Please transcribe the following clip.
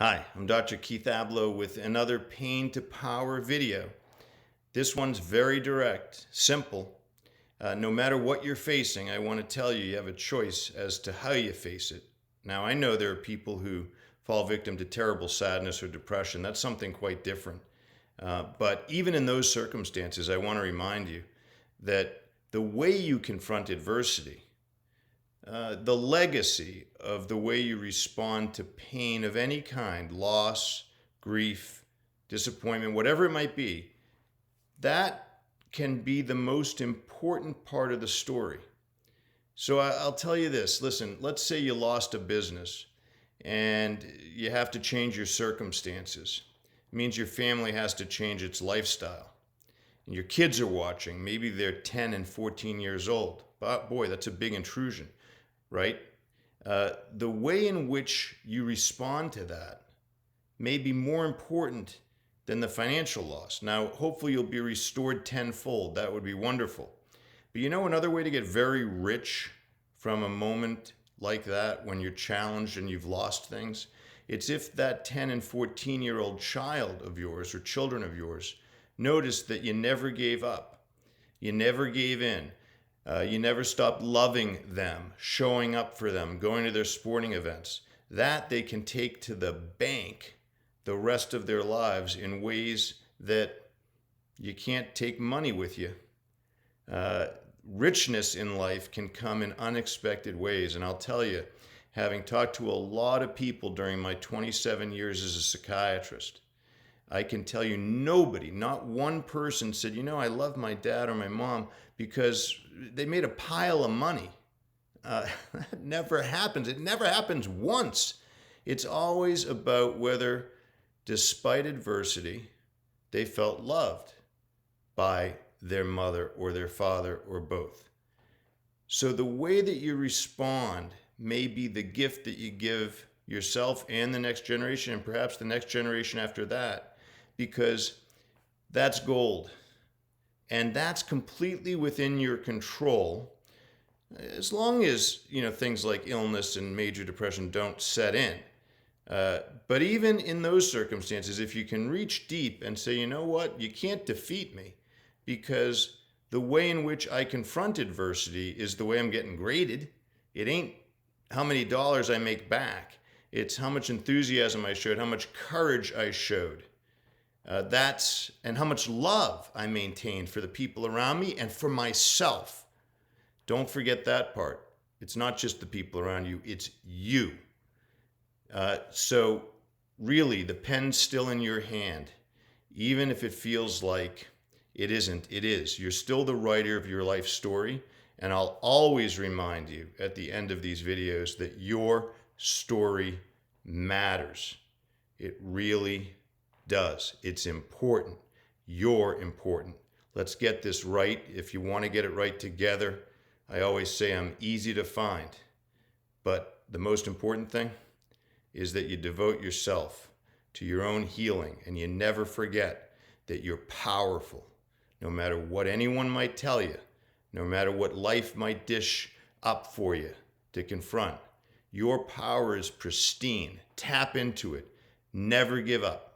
Hi, I'm Dr. Keith Ablow with another Pain to Power video. This one's very direct, simple. No matter what you're facing, I want to tell you you have a choice as to how you face it. Now, I know there are people who fall victim to terrible sadness or depression. That's something quite different. But even in those circumstances, I want to remind you that the way you confront adversity, the legacy of the way you respond to pain of any kind, loss, grief, disappointment, whatever it might be, that can be the most important part of the story. So I'll tell you this. Listen, let's say you lost a business and you have to change your circumstances. It means your family has to change its lifestyle. And your kids are watching. Maybe they're 10 and 14 years old. But boy, that's a big intrusion, right? The way in which you respond to that may be more important than the financial loss. Now, hopefully you'll be restored tenfold. That would be wonderful. But you know another way to get very rich from a moment like that when you're challenged and you've lost things? It's if that 10 and 14-year-old child of yours or children of yours noticed that you never gave up. You never gave in. You never stopped loving them, showing up for them, going to their sporting events. That they can take to the bank the rest of their lives in ways that you can't take money with you. Richness in life can come in unexpected ways. And I'll tell you, having talked to a lot of people during my 27 years as a psychiatrist, I can tell you nobody, not one person said, I love my dad or my mom because they made a pile of money. That never happens. It never happens once. It's always about whether, despite adversity, they felt loved by their mother or their father or both. So the way that you respond may be the gift that you give yourself and the next generation, and perhaps the next generation after that, because that's gold. And that's completely within your control, as long as things like illness and major depression don't set in. But even in those circumstances, if you can reach deep and say, you know what, you can't defeat me, because the way in which I confront adversity is the way I'm getting graded. It ain't how many dollars I make back. It's how much enthusiasm I showed, how much courage I showed. And how much love I maintained for the people around me and for myself. Don't forget that part. It's not just the people around you, it's you. So really, the pen's still in your hand. Even if it feels like it isn't, it is. You're still the writer of your life story. And I'll always remind you at the end of these videos that your story matters. It really does. It's important. You're important. Let's get this right. If you want to get it right together, I always say I'm easy to find. But the most important thing is that you devote yourself to your own healing and you never forget that you're powerful. No matter what anyone might tell you, no matter what life might dish up for you to confront, your power is pristine. Tap into it. Never give up.